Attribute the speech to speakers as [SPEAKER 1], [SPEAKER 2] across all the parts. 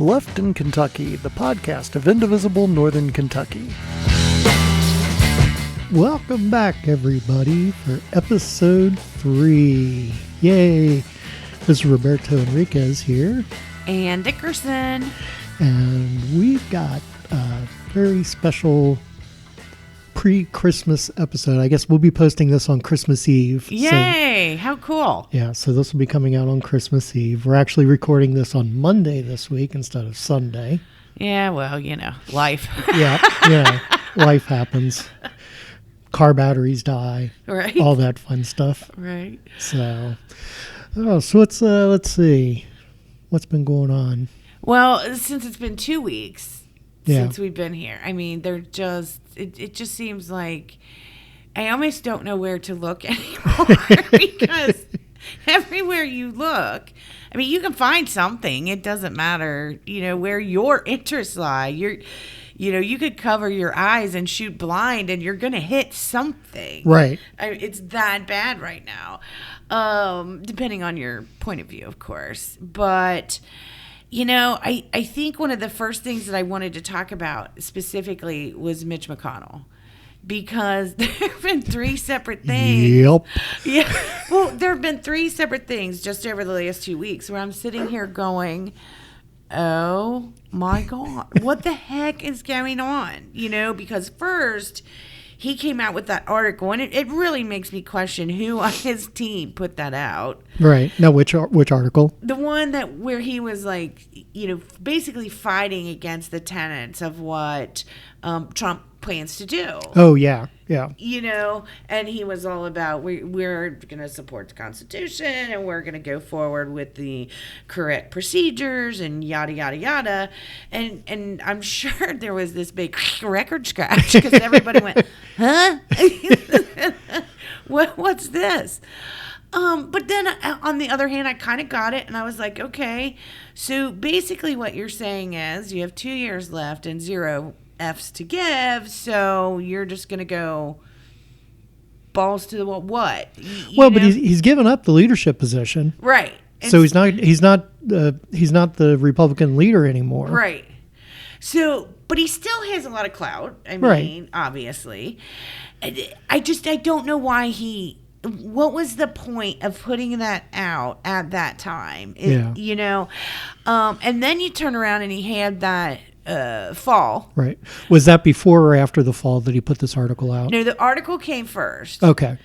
[SPEAKER 1] Left in Kentucky, the podcast of Indivisible, Northern Kentucky. Welcome back, everybody, for episode 3. Yay! This is Roberto Henriquez here.
[SPEAKER 2] And Dickerson.
[SPEAKER 1] And we've got a very special pre-Christmas episode. I guess we'll be posting this on Christmas Eve.
[SPEAKER 2] Yay! How cool.
[SPEAKER 1] Yeah, so this will be coming out on Christmas Eve. We're actually recording this on Monday this week instead of Sunday.
[SPEAKER 2] Yeah, well, life.
[SPEAKER 1] Yeah, life happens. Car batteries die.
[SPEAKER 2] Right.
[SPEAKER 1] All that fun stuff.
[SPEAKER 2] Right.
[SPEAKER 1] So let's see. What's been going on?
[SPEAKER 2] Well, since it's been 2 weeks since we've been here, I mean, it just seems like I almost don't know where to look anymore because everywhere you look, I mean, you can find something. It doesn't matter, where your interests lie. You could cover your eyes and shoot blind and you're going to hit something.
[SPEAKER 1] Right.
[SPEAKER 2] It's that bad right now, depending on your point of view, of course. But, I think one of the first things that I wanted to talk about specifically was Mitch McConnell. Because there have been 3 separate things.
[SPEAKER 1] Yep.
[SPEAKER 2] Yeah. Well, there have been 3 separate things just over the last 2 weeks where I'm sitting here going, oh my God, what the heck is going on? Because first he came out with that article, and it really makes me question who on his team put that out.
[SPEAKER 1] Right. Now, which article?
[SPEAKER 2] The one where he was like, basically fighting against the tenets of what Trump plans to do.
[SPEAKER 1] Oh, yeah.
[SPEAKER 2] And he was all about we're going to support the Constitution and we're going to go forward with the correct procedures and yada yada yada. And I'm sure there was this big record scratch because everybody went, huh? What's this? But then on the other hand, I kind of got it and I was like, okay, so basically what you're saying is you have 2 years left and 0 F's to give, so you're just going to go balls to the wall. What?
[SPEAKER 1] But he's given up the leadership position,
[SPEAKER 2] right?
[SPEAKER 1] So he's not the Republican leader anymore,
[SPEAKER 2] right? So, but he still has a lot of clout. I mean, Obviously, I don't know why what was the point of putting that out at that time? And then you turn around and he had that fall. Right.
[SPEAKER 1] Was that before or after the fall that he put this article out?
[SPEAKER 2] No, the article came first.
[SPEAKER 1] Okay.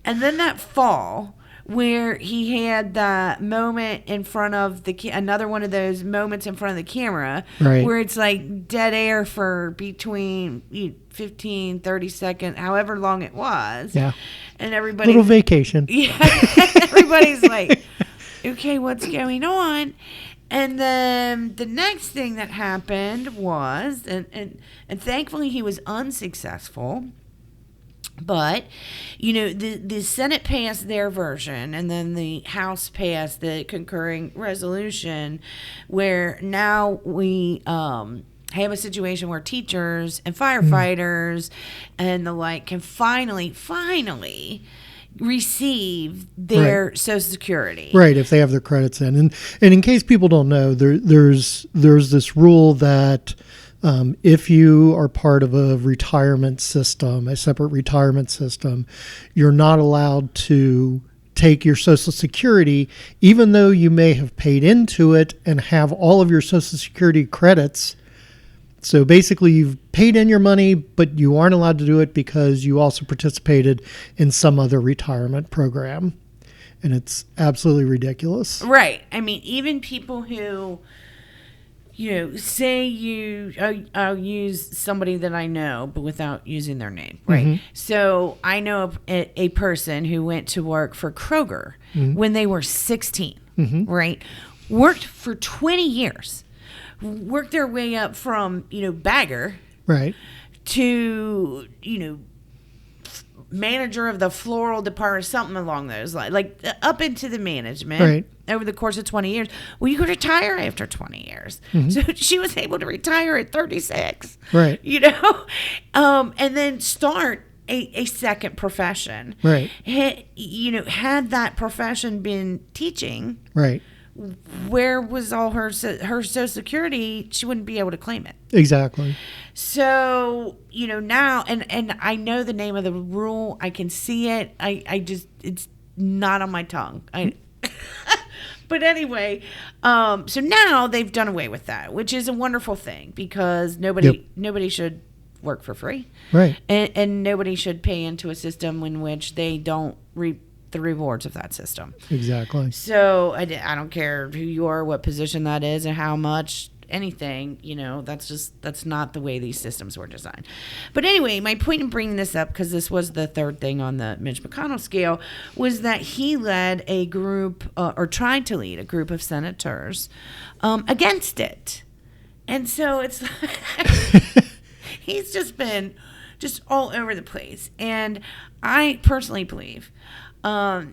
[SPEAKER 2] And then that fall where he had that moment in front of another one of those moments in front of the camera,
[SPEAKER 1] right,
[SPEAKER 2] where it's like dead air for between 15, 30 seconds, however long it was.
[SPEAKER 1] Yeah.
[SPEAKER 2] And everybody...
[SPEAKER 1] Little vacation.
[SPEAKER 2] Yeah. Everybody's like, okay, what's going on? And then the next thing that happened was, and thankfully he was unsuccessful, but, the Senate passed their version, and then the House passed the concurring resolution, where now we have a situation where teachers and firefighters and the like can finally receive their Social Security.
[SPEAKER 1] Right, if they have their credits in. And in case people don't know, there's this rule that if you are part of a retirement system, a separate retirement system, you're not allowed to take your Social Security, even though you may have paid into it and have all of your Social Security credits. So basically, you've paid in your money, but you aren't allowed to do it because you also participated in some other retirement program. And it's absolutely ridiculous.
[SPEAKER 2] Right. I mean, even people who, say I'll use somebody that I know, but without using their name. Right. Mm-hmm. So I know a person who went to work for Kroger when they were 16. Mm-hmm. Right. Worked for 20 years. Worked their way up from, bagger,
[SPEAKER 1] right,
[SPEAKER 2] to, manager of the floral department, something along those lines, like up into the management,
[SPEAKER 1] right,
[SPEAKER 2] over the course of 20 years. Well, you could retire after 20 years. Mm-hmm. So she was able to retire at 36,
[SPEAKER 1] right,
[SPEAKER 2] and then start a second profession.
[SPEAKER 1] Right.
[SPEAKER 2] Had that profession been teaching,
[SPEAKER 1] right,
[SPEAKER 2] where was all her Social Security? She wouldn't be able to claim it.
[SPEAKER 1] Exactly.
[SPEAKER 2] So, now, and I know the name of the rule. I can see it. I just, it's not on my tongue. But anyway, so now they've done away with that, which is a wonderful thing, because nobody should work for free.
[SPEAKER 1] Right.
[SPEAKER 2] And nobody should pay into a system in which they don't reap the rewards of that system.
[SPEAKER 1] Exactly.
[SPEAKER 2] So I don't care who you are, what position that is, and how much, anything, that's not the way these systems were designed. But anyway, my point in bringing this up, because this was the third thing on the Mitch McConnell scale, was that he led a group, or tried to lead a group of senators against it. And so it's like, he's just been just all over the place. And I personally believe, I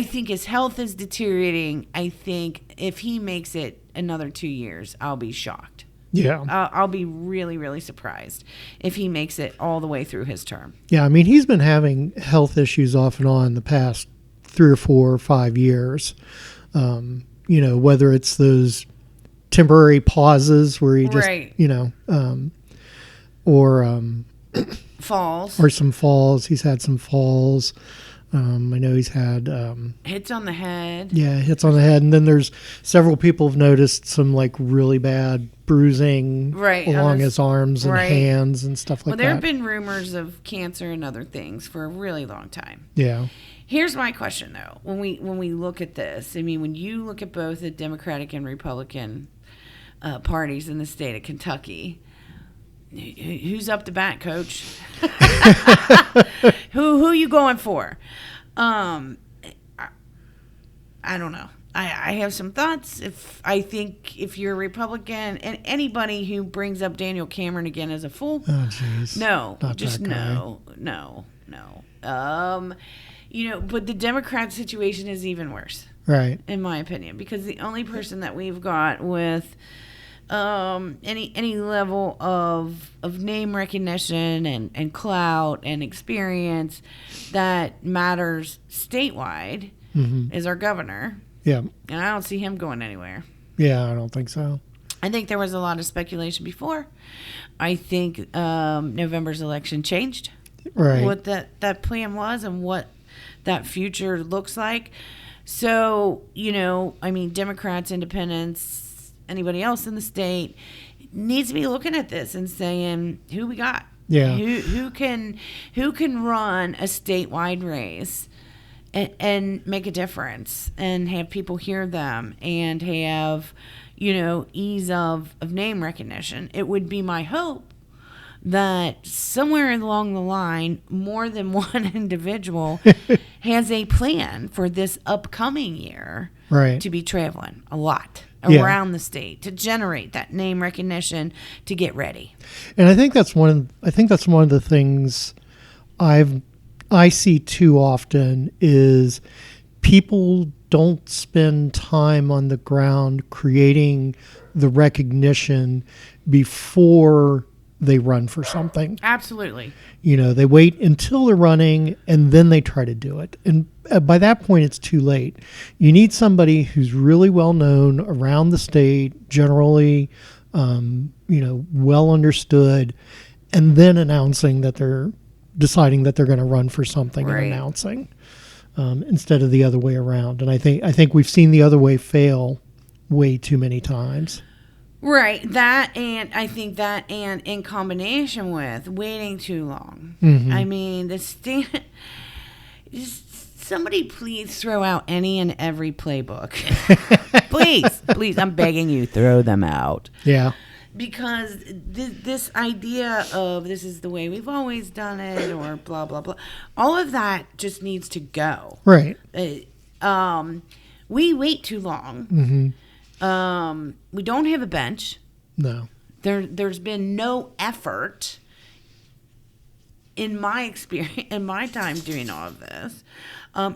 [SPEAKER 2] think his health is deteriorating. I think if he makes it another 2 years, I'll be shocked.
[SPEAKER 1] Yeah.
[SPEAKER 2] I'll be really, really surprised if he makes it all the way through his term.
[SPEAKER 1] Yeah, I mean, he's been having health issues off and on the past 3 or 4 or 5 years. Whether it's those temporary pauses where he just,
[SPEAKER 2] right.
[SPEAKER 1] Or
[SPEAKER 2] falls.
[SPEAKER 1] Or some falls. He's had some falls. I know he's had
[SPEAKER 2] hits on the head.
[SPEAKER 1] Yeah, hits on the head. And then there's several people have noticed some like really bad bruising along his arms and hands and stuff like that.
[SPEAKER 2] Well, there have been rumors of cancer and other things for a really long time.
[SPEAKER 1] Yeah.
[SPEAKER 2] Here's my question, though. When we look at this, I mean, when you look at both the Democratic and Republican parties in the state of Kentucky, who's up to bat, Coach? Who you going for? I don't know. I have some thoughts. I think if you're a Republican, and anybody who brings up Daniel Cameron again as a fool,
[SPEAKER 1] oh jeez,
[SPEAKER 2] no, just no. But the Democrat situation is even worse,
[SPEAKER 1] right?
[SPEAKER 2] In my opinion, because the only person that we've got with any level of name recognition and clout and experience that matters statewide is our governor.
[SPEAKER 1] Yeah.
[SPEAKER 2] And I don't see him going anywhere.
[SPEAKER 1] Yeah, I don't think so.
[SPEAKER 2] I think there was a lot of speculation before. I think November's election changed what that plan was and what that future looks like. So, Democrats, independents, anybody else in the state needs to be looking at this and saying, who we got?
[SPEAKER 1] Yeah.
[SPEAKER 2] Who can run a statewide race and make a difference and have people hear them and have, ease of name recognition. It would be my hope that somewhere along the line, more than one individual has a plan for this upcoming year to be traveling a lot around the state to generate that name recognition to get ready.
[SPEAKER 1] And I think that's one of the things I see too often is people don't spend time on the ground creating the recognition before they run for something.
[SPEAKER 2] Absolutely.
[SPEAKER 1] They wait until they're running and then they try to do it. And by that point, it's too late. You need somebody who's really well known around the state, generally, well understood, and then announcing that they're deciding that they're going to run for something and announcing instead of the other way around. And I think we've seen the other way fail way too many times.
[SPEAKER 2] Right. That, and I think that, and in combination with waiting too long.
[SPEAKER 1] Mm-hmm.
[SPEAKER 2] I mean, the state, somebody please throw out any and every playbook. Please, I'm begging you, throw them out.
[SPEAKER 1] Yeah.
[SPEAKER 2] Because this idea of this is the way we've always done it or blah, blah, blah, all of that just needs to go.
[SPEAKER 1] Right.
[SPEAKER 2] We wait too long.
[SPEAKER 1] Mm-hmm.
[SPEAKER 2] We don't have a bench.
[SPEAKER 1] No.
[SPEAKER 2] There's been no effort in my experience, in my time doing all of this,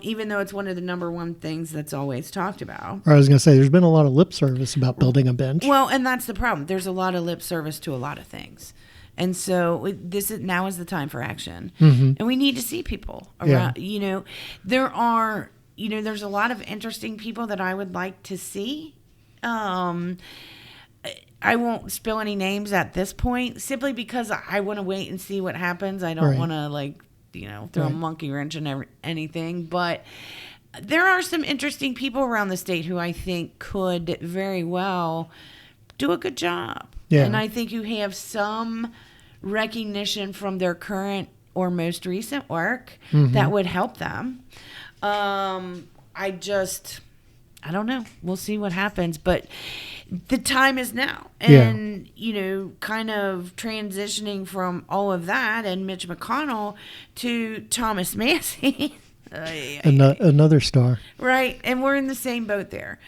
[SPEAKER 2] even though it's one of the number one things that's always talked about.
[SPEAKER 1] I was going to say, there's been a lot of lip service about building a bench.
[SPEAKER 2] Well, and that's the problem. There's a lot of lip service to a lot of things. And so now is the time for action.
[SPEAKER 1] Mm-hmm.
[SPEAKER 2] And we need to see people around, there are there's a lot of interesting people that I would like to see. I won't spill any names at this point, simply because I want to wait and see what happens. I don't want to throw a monkey wrench in anything, but there are some interesting people around the state who I think could very well do a good job. Yeah. And I think you have some recognition from their current or most recent work that would help them. I don't know. We'll see what happens, but the time is now. And, kind of transitioning from all of that and Mitch McConnell to Thomas Massie.
[SPEAKER 1] Another star.
[SPEAKER 2] Right. And we're in the same boat there.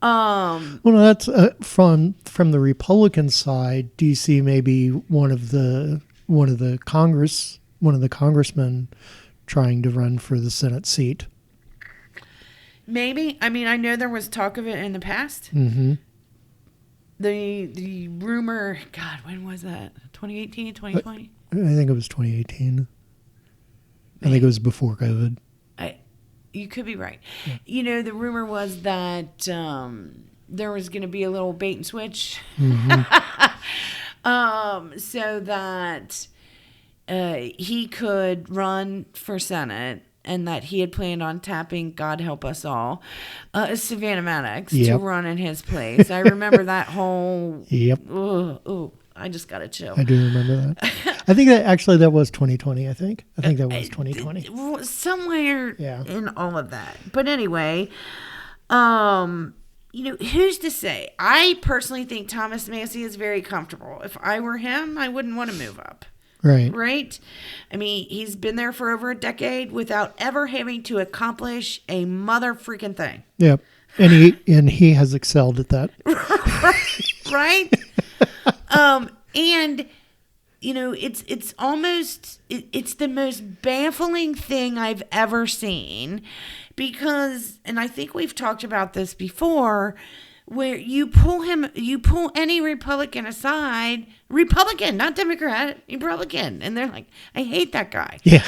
[SPEAKER 1] Well, that's from the Republican side. Do you see maybe one of the congressmen trying to run for the Senate seat?
[SPEAKER 2] Maybe. I mean, I know there was talk of it in the past.
[SPEAKER 1] Mm-hmm.
[SPEAKER 2] The rumor, God, when was that? 2018, 2020?
[SPEAKER 1] I think it was 2018. I think it was before COVID.
[SPEAKER 2] You could be right. Yeah. The rumor was that there was going to be a little bait and switch.
[SPEAKER 1] Mm-hmm.
[SPEAKER 2] So that he could run for Senate, and that he had planned on tapping, God help us all, Savannah Maddox to run in his place. I remember that whole...
[SPEAKER 1] Yep.
[SPEAKER 2] Ooh, I just got a chill.
[SPEAKER 1] I do remember that. I think that was 2020, I think that was 2020.
[SPEAKER 2] Somewhere in all of that. But anyway, who's to say? I personally think Thomas Massie is very comfortable. If I were him, I wouldn't want to move up. Right? I mean, he's been there for over a decade without ever having to accomplish a mother freaking thing.
[SPEAKER 1] Yep. And he has excelled at that.
[SPEAKER 2] Right? And it's almost it's the most baffling thing I've ever seen, because, and I think we've talked about this before, where you pull any Republican aside, Republican, not Democrat, Republican, and they're like, I hate that guy.
[SPEAKER 1] Yeah.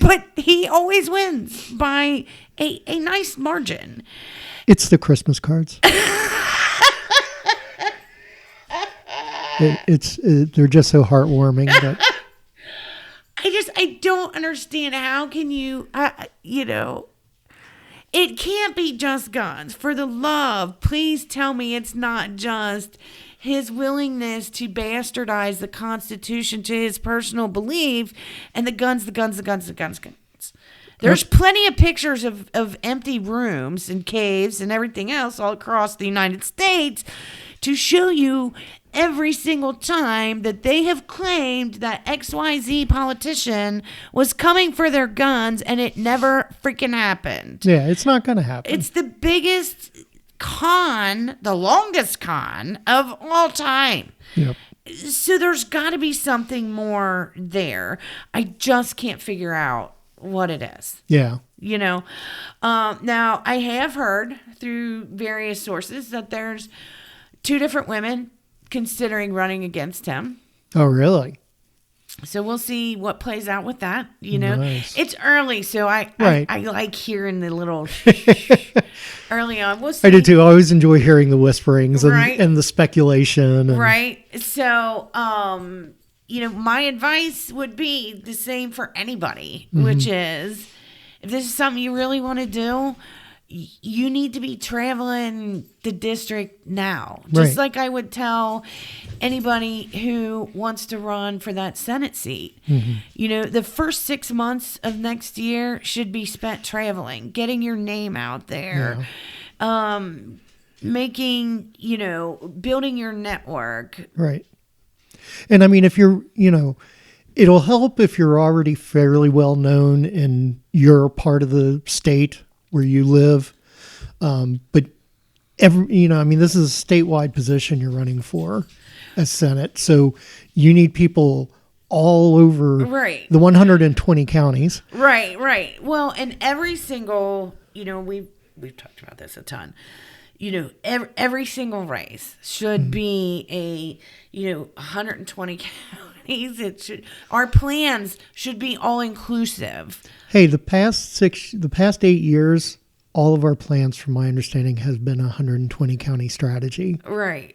[SPEAKER 2] But he always wins by a nice margin.
[SPEAKER 1] It's the Christmas cards. They're just so heartwarming. But
[SPEAKER 2] I don't understand. How can you, it can't be just guns. For the love, please tell me it's not just his willingness to bastardize the Constitution to his personal belief, and the guns. There's plenty of pictures of empty rooms and caves and everything else all across the United States to show you every single time that they have claimed that XYZ politician was coming for their guns, and it never freaking happened.
[SPEAKER 1] Yeah, it's not going to happen.
[SPEAKER 2] It's the biggest con, the longest con of all time.
[SPEAKER 1] Yep.
[SPEAKER 2] So there's got to be something more there. I just can't figure out what it is.
[SPEAKER 1] Yeah.
[SPEAKER 2] Now I have heard through various sources that there's 2 different women considering running against him.
[SPEAKER 1] Oh, really?
[SPEAKER 2] So we'll see what plays out with that.
[SPEAKER 1] Nice.
[SPEAKER 2] It's early, so I like hearing the little early on. We'll see.
[SPEAKER 1] I do too. I always enjoy hearing the whisperings and the speculation. And...
[SPEAKER 2] Right. So, my advice would be the same for anybody, which is, if this is something you really want to do, you need to be traveling the district now. Just like I would tell anybody who wants to run for that Senate seat. The first 6 months of next year should be spent traveling, getting your name out there, making, building your network.
[SPEAKER 1] Right. And I mean, if you're, it'll help if you're already fairly well known in your part of the state where you live. But this is a statewide position you're running for as Senate. So you need people all over the 120 counties.
[SPEAKER 2] Right. Well, and every single, we've talked about this a ton. Every single race should be a, 120 counties. Our plans should be all inclusive.
[SPEAKER 1] Hey, the past 8 years, all of our plans, from my understanding, has been a 120 county strategy.
[SPEAKER 2] Right.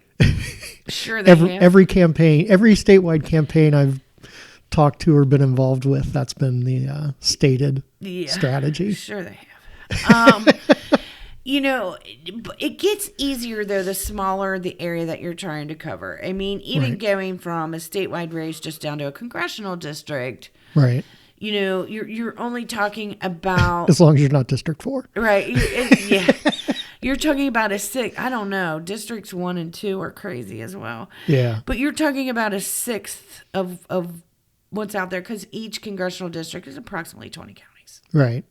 [SPEAKER 2] Sure they have.
[SPEAKER 1] Every campaign, every statewide campaign I've talked to or been involved with, that's been the stated strategy.
[SPEAKER 2] Sure they have. It gets easier, though, the smaller the area that you're trying to cover. I mean, even going from a statewide race just down to a congressional district.
[SPEAKER 1] Right.
[SPEAKER 2] You're only talking about...
[SPEAKER 1] As long as you're not District 4.
[SPEAKER 2] Right. You're talking about I don't know. Districts 1 and 2 are crazy as well.
[SPEAKER 1] Yeah.
[SPEAKER 2] But you're talking about a sixth of what's out there, because each congressional district is approximately 20 counties.
[SPEAKER 1] Right.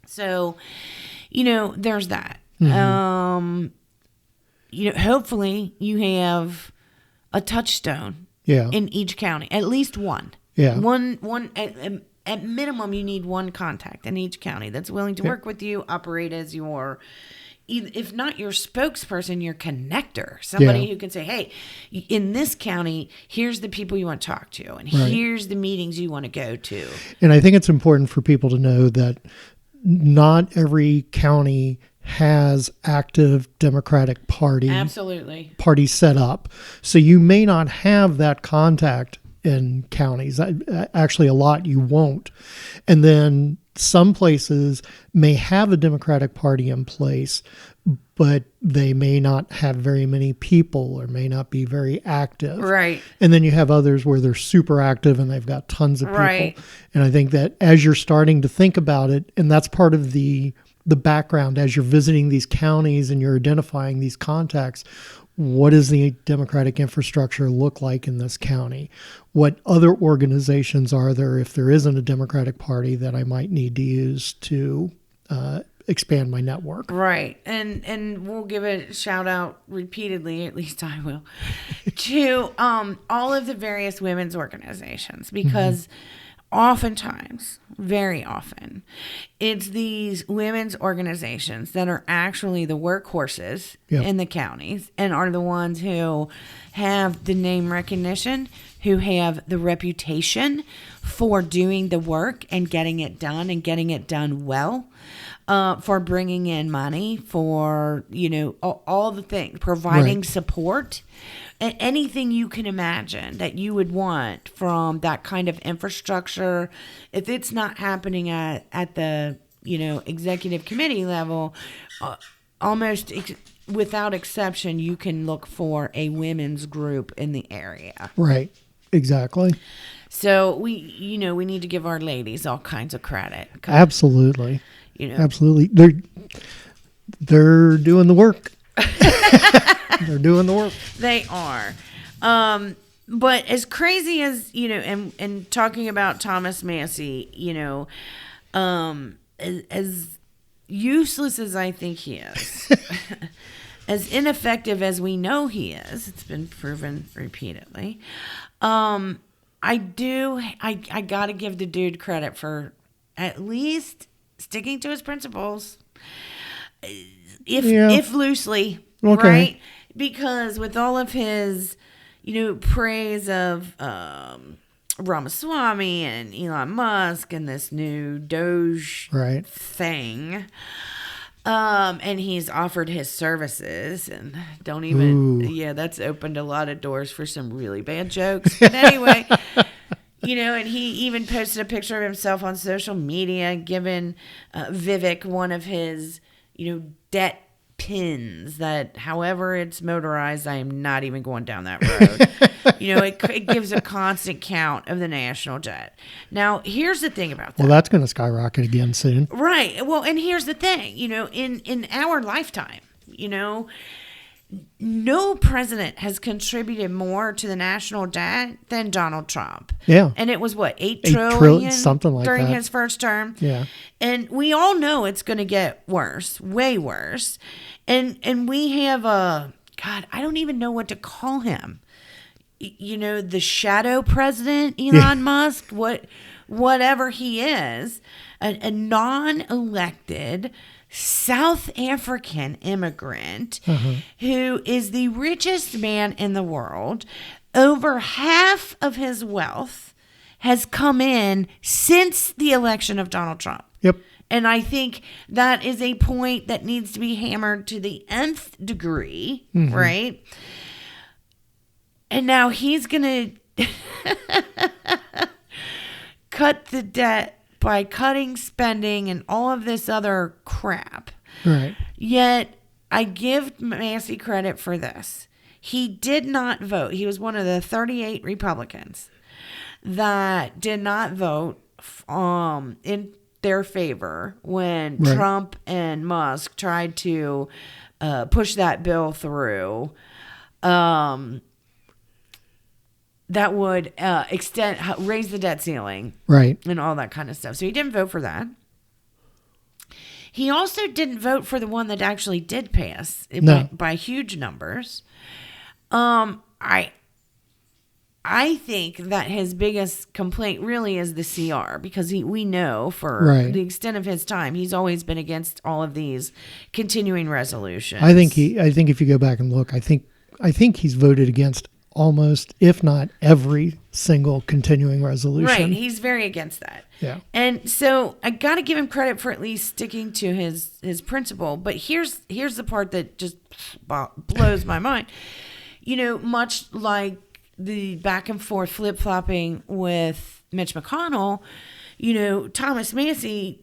[SPEAKER 2] So, there's that. Mm-hmm. Hopefully you have a touchstone in each county, at least one.
[SPEAKER 1] Yeah.
[SPEAKER 2] One at minimum, you need one contact in each county that's willing to work with you, operate as your, if not your spokesperson, your connector, somebody who can say, hey, in this county, here's the people you want to talk to, and here's the meetings you want to go to.
[SPEAKER 1] And I think it's important for people to know that not every county has active Democratic Party set up. So you may not have that contact in counties. Actually, a lot you won't. And then some places may have a Democratic Party in place, but they may not have very many people or may not be very active.
[SPEAKER 2] Right.
[SPEAKER 1] And then you have others where they're super active and they've got tons of people.
[SPEAKER 2] Right.
[SPEAKER 1] And I think that as you're starting to think about it, and that's part of the background as you're visiting these counties and you're identifying these contacts, what does the Democratic infrastructure look like in this county? What other organizations are there, if there isn't a Democratic Party, that I might need to use to expand my network?
[SPEAKER 2] Right. And we'll give a shout out repeatedly, at least I will, to all of the various women's organizations, because oftentimes, very often, it's these women's organizations that are actually the workhorses in the counties and are the ones who have the name recognition, who have the reputation for doing the work and getting it done well, for bringing in money, for, all the things, providing support. And anything you can imagine that you would want from that kind of infrastructure, if it's not happening at the executive committee level, almost without exception, you can look for a women's group in the area.
[SPEAKER 1] Right. Exactly.
[SPEAKER 2] So we need to give our ladies all kinds of credit.
[SPEAKER 1] Absolutely. Absolutely. They're doing the work. They're doing the work.
[SPEAKER 2] They are. But as crazy as, and talking about Thomas Massie, as useless as I think he is, as ineffective as we know he is, it's been proven repeatedly, I got to give the dude credit for at least sticking to his principles, if loosely, right? Because with all of his, praise of Ramaswamy and Elon Musk and this new Doge thing, and he's offered his services, and that's opened a lot of doors for some really bad jokes. But anyway, and he even posted a picture of himself on social media, giving Vivek one of his, debt pins that, however it's motorized, I am not even going down that road. It gives a constant count of the national debt. Now, here's the thing about that.
[SPEAKER 1] Well, that's going to skyrocket again soon.
[SPEAKER 2] Right. Well, and here's the thing, in our lifetime, no president has contributed more to the national debt than Donald Trump.
[SPEAKER 1] Yeah.
[SPEAKER 2] And it was what, $8
[SPEAKER 1] trillion,
[SPEAKER 2] trillion
[SPEAKER 1] something like
[SPEAKER 2] during
[SPEAKER 1] that,
[SPEAKER 2] his first term.
[SPEAKER 1] Yeah. And
[SPEAKER 2] we all know it's going to get worse, way worse. And we have I don't even know what to call him. The shadow president, Elon Musk, whatever he is, a non-elected South African immigrant who is the richest man in the world. Over half of his wealth has come in since the election of Donald Trump.
[SPEAKER 1] Yep.
[SPEAKER 2] And I think that is a point that needs to be hammered to the nth degree, right? And now he's going to cut the debt by cutting spending and all of this other crap.
[SPEAKER 1] Right.
[SPEAKER 2] Yet I give Massie credit for this. He did not vote. He was one of the 38 Republicans that did not vote in their favor when Trump and Musk tried to push that bill through that would raise the debt ceiling,
[SPEAKER 1] right,
[SPEAKER 2] and all that kind of stuff. So he didn't vote for that. He also didn't vote for the one that actually did pass by huge numbers. I think that his biggest complaint really is the CR, because we know for the extent of his time, he's always been against all of these continuing resolutions.
[SPEAKER 1] I think if you go back and look, I think he's voted against almost, if not every single continuing resolution.
[SPEAKER 2] Right. He's very against that.
[SPEAKER 1] Yeah. And
[SPEAKER 2] so I got to give him credit for at least sticking to his principle. But here's the part that just blows my mind. Much like the back and forth flip-flopping with Mitch McConnell, Thomas Massie,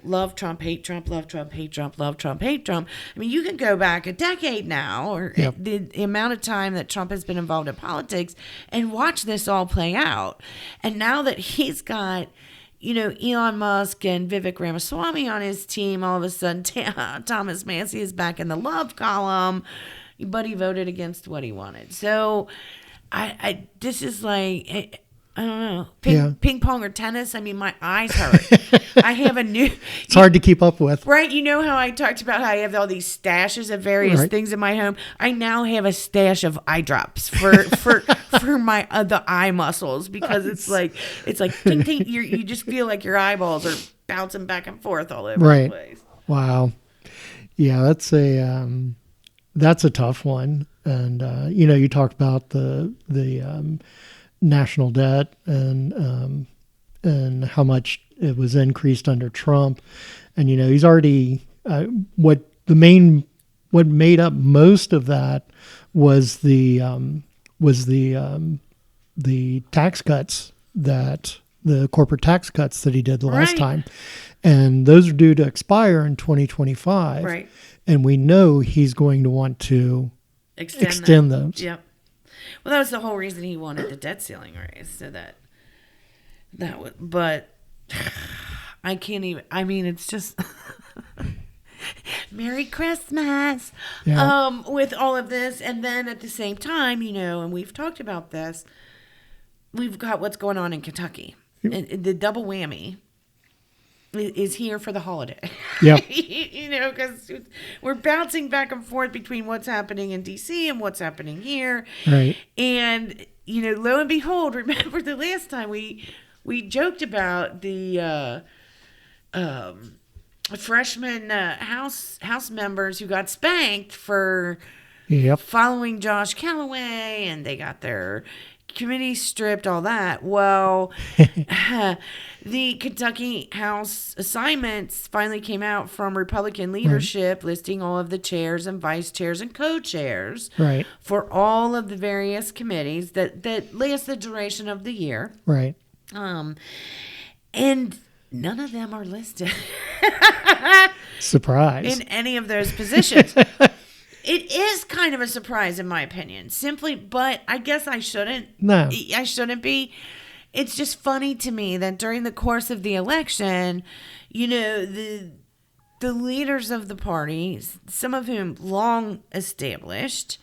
[SPEAKER 2] love Trump, hate Trump, love Trump, hate Trump, love Trump, hate Trump. I mean, you can go back a decade now, or the amount of time that Trump has been involved in politics, and watch this all play out. And now that he's got, Elon Musk and Vivek Ramaswamy on his team, all of a sudden Thomas Massie is back in the love column, but he voted against what he wanted. So this is like, I don't know, ping pong or tennis. I mean, my eyes hurt. I have it's
[SPEAKER 1] hard to keep up with.
[SPEAKER 2] Right. You know how I talked about how I have all these stashes of various things in my home? I now have a stash of eye drops for my the eye muscles, because it's like ting, ting, you just feel like your eyeballs are bouncing back and forth all over the place.
[SPEAKER 1] Wow. Yeah, that's a tough one. And you talked about the national debt and how much it was increased under Trump, and he's already what made up most of that was the tax cuts, that the corporate tax cuts that he did the last time, and those are due to expire in 2025,
[SPEAKER 2] right?
[SPEAKER 1] And we know he's going to want to extend those.
[SPEAKER 2] Yep. Well, that was the whole reason he wanted the debt ceiling raised, so that would. But I can't even. I mean, it's just Merry Christmas.
[SPEAKER 1] Yeah.
[SPEAKER 2] With all of this, and then at the same time, and we've talked about this. We've got what's going on in Kentucky, and the double whammy is here for the holiday.
[SPEAKER 1] Yeah.
[SPEAKER 2] Because we're bouncing back and forth between what's happening in D.C. and what's happening here.
[SPEAKER 1] Right.
[SPEAKER 2] And, lo and behold, remember the last time we joked about the freshman House members who got spanked for following Josh Callaway, and they got their committee stripped, all that. Well, the Kentucky House assignments finally came out from Republican leadership, listing all of the chairs and vice chairs and co-chairs for all of the various committees that last the duration of the year.
[SPEAKER 1] Right.
[SPEAKER 2] And none of them are listed.
[SPEAKER 1] Surprise.
[SPEAKER 2] In any of those positions. It is kind of a surprise, in my opinion. But I guess I shouldn't.
[SPEAKER 1] No.
[SPEAKER 2] I shouldn't be. It's just funny to me that during the course of the election, the leaders of the parties, some of whom long established,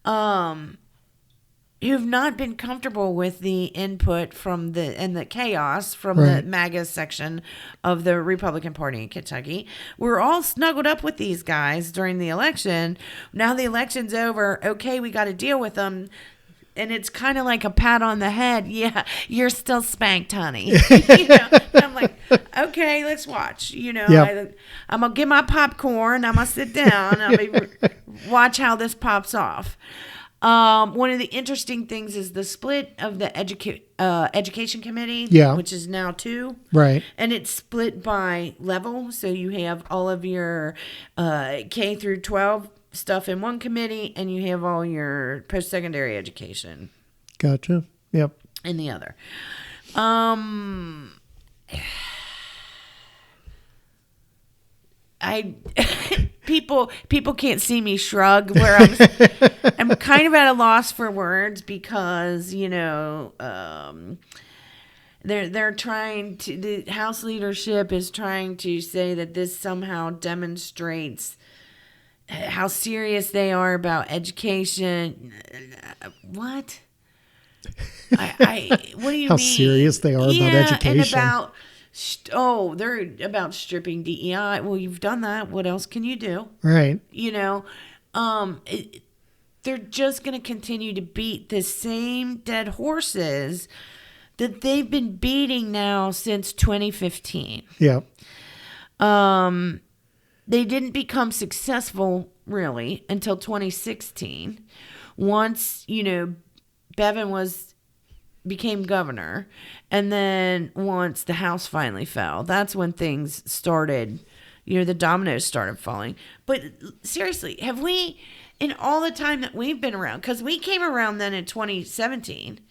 [SPEAKER 2] who've not been comfortable with the input from the chaos from the MAGA section of the Republican Party in Kentucky. We're all snuggled up with these guys during the election. Now the election's over. Okay, we got to deal with them. And it's kind of like a pat on the head. Yeah, you're still spanked, honey. I'm like, okay, let's watch. I'm going to get my popcorn. I'm going to sit down. I'm going to watch how this pops off. One of the interesting things is the split of the education committee,
[SPEAKER 1] Yeah.
[SPEAKER 2] which is now 2.
[SPEAKER 1] Right.
[SPEAKER 2] And it's split by level. So you have all of your K through 12 stuff in one committee, and you have all your post-secondary education
[SPEAKER 1] Gotcha. Yep.
[SPEAKER 2] in the other. People can't see me shrug where I'm kind of at a loss for words because they're trying to, the House leadership is trying to say that this somehow demonstrates how serious they are about education. What? What do you
[SPEAKER 1] How
[SPEAKER 2] mean?
[SPEAKER 1] serious they are about education.
[SPEAKER 2] And about they're about stripping DEI. Well, you've done that. What else can you do?
[SPEAKER 1] Right.
[SPEAKER 2] They're just going to continue to beat the same dead horses that they've been beating now since 2015.
[SPEAKER 1] Yeah.
[SPEAKER 2] They didn't become successful really until 2016. Once, Bevin became governor, and then once the House finally fell, that's when things started, the dominoes started falling. But seriously, have we, in all the time that we've been around, because we came around then in 2017,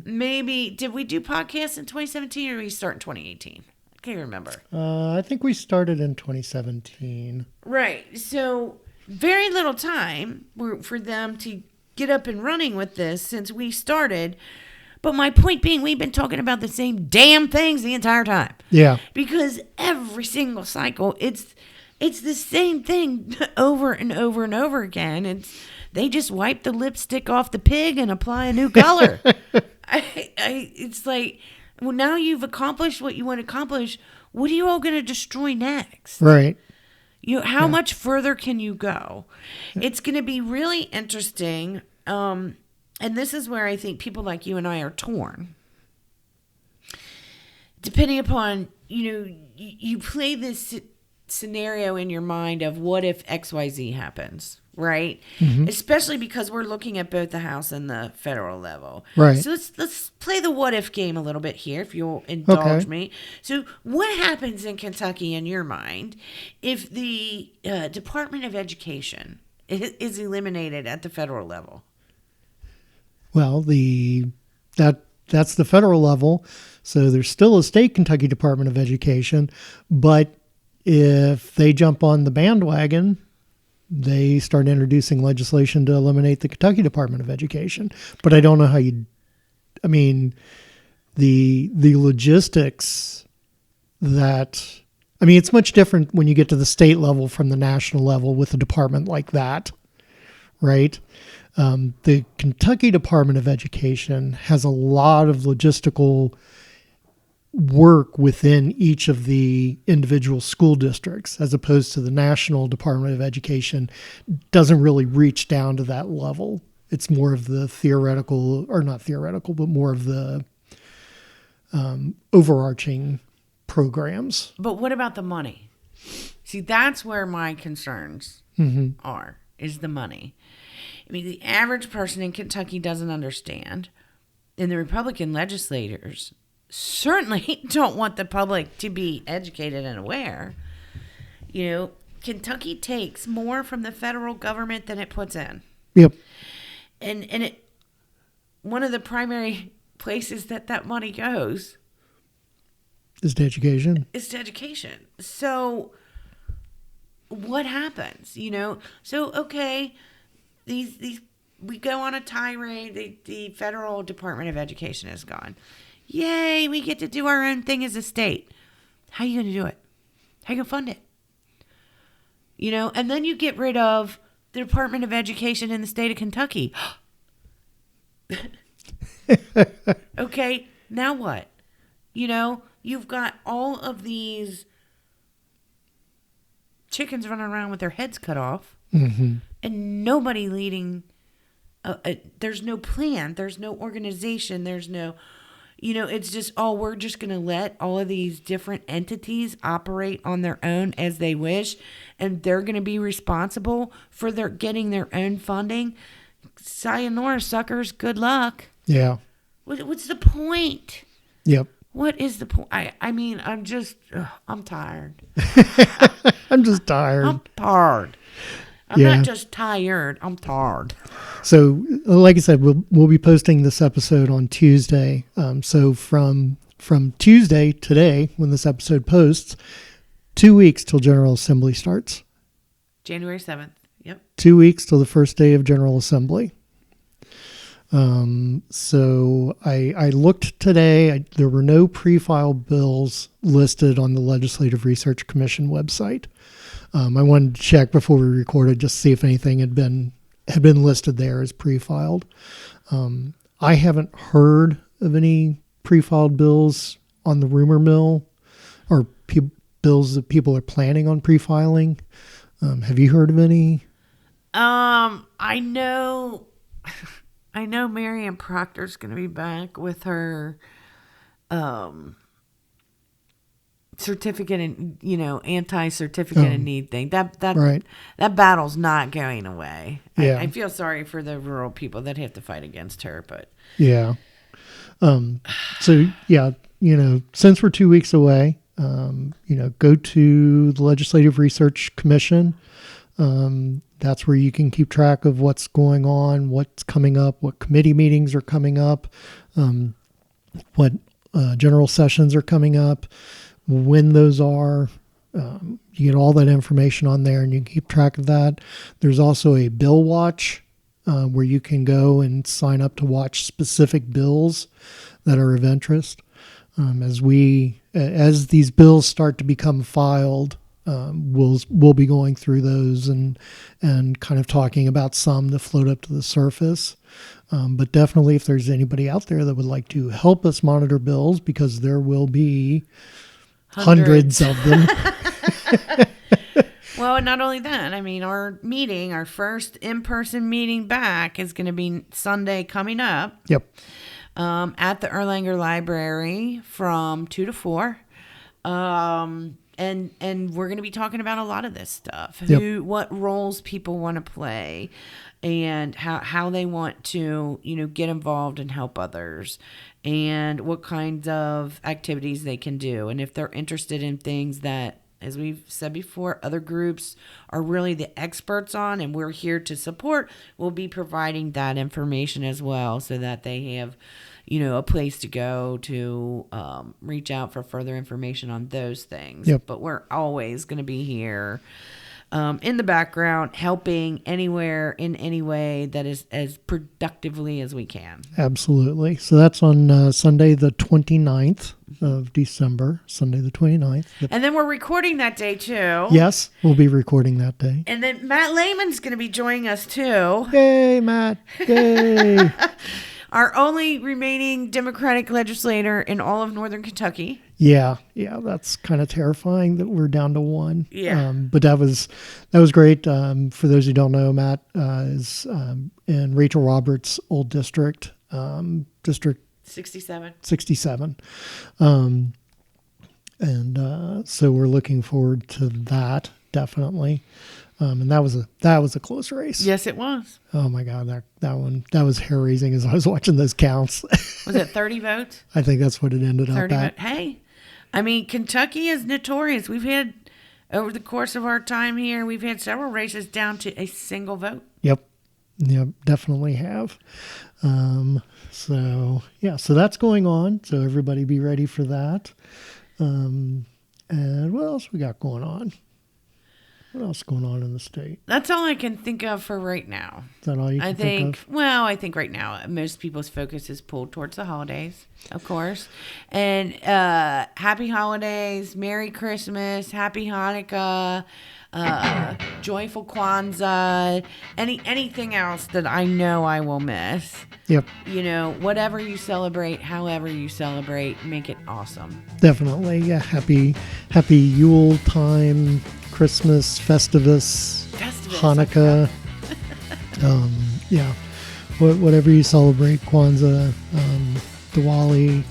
[SPEAKER 2] maybe, did we do podcasts in 2017 or did we start in 2018? I can't remember.
[SPEAKER 1] I think we started in 2017.
[SPEAKER 2] Right. So very little time for them to get up and running with this since we started. But my point being, we've been talking about the same damn things the entire time.
[SPEAKER 1] Yeah.
[SPEAKER 2] Because every single cycle, it's the same thing over and over and over again. They just wipe the lipstick off the pig and apply a new color. It's like, well, now you've accomplished what you want to accomplish. What are you all going to destroy next?
[SPEAKER 1] Right.
[SPEAKER 2] How much further can you go? It's going to be really interesting. And this is where I think people like you and I are torn. Depending upon, you play this scenario in your mind of what if XYZ happens, right? Mm-hmm. Especially because we're looking at both the House and the federal level.
[SPEAKER 1] Right.
[SPEAKER 2] So let's play the what if game a little bit here, if you'll indulge me. So what happens in Kentucky in your mind if the Department of Education is eliminated at the federal level?
[SPEAKER 1] Well, that's the federal level. So there's still a state Kentucky Department of Education, but if they jump on the bandwagon, they start introducing legislation to eliminate the Kentucky Department of Education. But I don't know how the logistics it's much different when you get to the state level from the national level with a department like that, right? The Kentucky Department of Education has a lot of logistical work within each of the individual school districts, as opposed to the National Department of Education doesn't really reach down to that level. It's more of the more of the overarching programs.
[SPEAKER 2] But what about the money? See, that's where my concerns are, is the money. I mean, the average person in Kentucky doesn't understand, and the Republican legislators certainly don't want the public to be educated and aware. Kentucky takes more from the federal government than it puts in.
[SPEAKER 1] Yep.
[SPEAKER 2] And one of the primary places that money goes
[SPEAKER 1] is to education.
[SPEAKER 2] So what happens? So okay, these we go on a tirade. The federal Department of Education is gone. Yay, we get to do our own thing as a state. How are you going to do it? How are you going to fund it? And then you get rid of the Department of Education in the state of Kentucky. Okay, now what? You've got all of these chickens running around with their heads cut off, and nobody leading. There's no plan. There's no organization. There's no... it's just, we're just going to let all of these different entities operate on their own as they wish, and they're going to be responsible for getting their own funding. sayonara, suckers. Good luck.
[SPEAKER 1] Yeah.
[SPEAKER 2] What's the point?
[SPEAKER 1] Yep.
[SPEAKER 2] What is the point? I mean, I'm just, I'm tired.
[SPEAKER 1] I'm just tired.
[SPEAKER 2] I'm tired. I'm
[SPEAKER 1] Yeah.
[SPEAKER 2] not just tired. I'm tired.
[SPEAKER 1] So, like I said, we'll be posting this episode on Tuesday. So from Tuesday, today, when this episode posts, 2 weeks till General Assembly starts.
[SPEAKER 2] January 7th. Yep.
[SPEAKER 1] 2 weeks till the first day of General Assembly. So I looked today. There were no pre-filed bills listed on the Legislative Research Commission website. I wanted to check before we recorded just to see if anything had been listed there as pre-filed. I haven't heard of any pre-filed bills on the rumor mill or bills that people are planning on pre-filing. Have you heard of any?
[SPEAKER 2] I know Marianne Proctor's going to be back with her certificate and anti-certificate
[SPEAKER 1] Oh.
[SPEAKER 2] in need thing. That
[SPEAKER 1] Right.
[SPEAKER 2] that battle's not going away.
[SPEAKER 1] Yeah.
[SPEAKER 2] I feel sorry for the rural people that have to fight against her, but
[SPEAKER 1] Yeah. So yeah, since we're 2 weeks away, go to the Legislative Research Commission. That's where you can keep track of what's going on, what's coming up, what committee meetings are coming up, what general sessions are coming up, when those are. You get all that information on there and you can keep track of that. There's also a bill watch where you can go and sign up to watch specific bills that are of interest. As these bills start to become filed, we'll be going through those and kind of talking about some that float up to the surface. But definitely, if there's anybody out there that would like to help us monitor bills, because there will be hundreds of them.
[SPEAKER 2] Well, and not only that, I mean, our first in-person meeting back is going to be Sunday coming up.
[SPEAKER 1] Yep.
[SPEAKER 2] At the Erlanger Library from 2 to 4. And we're going to be talking about a lot of this stuff.
[SPEAKER 1] Yep.
[SPEAKER 2] What roles people want to play and how they want to, get involved and help others, and what kinds of activities they can do. And if they're interested in things that, as we've said before, other groups are really the experts on, and we're here to support, we'll be providing that information as well, so that they have, a place to go to reach out for further information on those things.
[SPEAKER 1] Yep.
[SPEAKER 2] But we're always going to be here in the background, helping anywhere in any way that is as productively as we can.
[SPEAKER 1] Absolutely. So that's on Sunday the 29th of December, Sunday the 29th.
[SPEAKER 2] And then we're recording that day too.
[SPEAKER 1] Yes, we'll be recording that day.
[SPEAKER 2] And then Matt Lehman's going to be joining us too.
[SPEAKER 1] Yay, Matt. Yay.
[SPEAKER 2] Our only remaining Democratic legislator in all of Northern Kentucky.
[SPEAKER 1] Yeah, that's kind of terrifying that we're down to one.
[SPEAKER 2] Yeah.
[SPEAKER 1] But that was great. For those who don't know, Matt is in Rachel Roberts' old district, District 67. So we're looking forward to that, definitely. And that was a close race.
[SPEAKER 2] Yes, it was.
[SPEAKER 1] Oh my God, that was hair raising as I was watching those counts.
[SPEAKER 2] Was it 30 votes?
[SPEAKER 1] I think that's what it ended up
[SPEAKER 2] 30
[SPEAKER 1] at.
[SPEAKER 2] votes. Hey, I mean, Kentucky is notorious. We've had, over the course of our time here, we've had several races down to a single vote.
[SPEAKER 1] Yep, definitely have. So that's going on. So everybody be ready for that. And what else we got going on? What else is going on in the state?
[SPEAKER 2] That's all I can think of for right now.
[SPEAKER 1] Is that all you can think of?
[SPEAKER 2] Well, I think right now most people's focus is pulled towards the holidays, of course. And happy holidays, Merry Christmas, Happy Hanukkah, joyful Kwanzaa, anything else that I know I will miss.
[SPEAKER 1] Yep.
[SPEAKER 2] Whatever you celebrate, however you celebrate, make it awesome.
[SPEAKER 1] Definitely. Yeah. Happy Yule time, Christmas, Festivus. Hanukkah. Yeah. Whatever you celebrate, Kwanzaa, Diwali.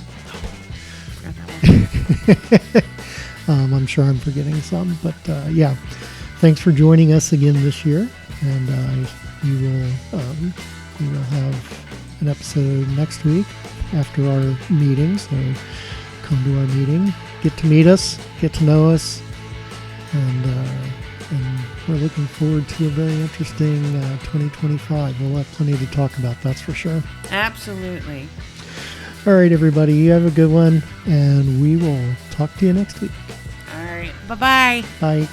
[SPEAKER 1] I'm sure I'm forgetting some, but thanks for joining us again this year, and you will We will have an episode next week after our meeting. So come to our meeting, get to meet us, get to know us, and we're looking forward to a very interesting 2025. We'll have plenty to talk about, that's for sure.
[SPEAKER 2] Absolutely.
[SPEAKER 1] All right, everybody, you have a good one, and we will talk to you next week.
[SPEAKER 2] All right. Bye-bye.
[SPEAKER 1] Bye.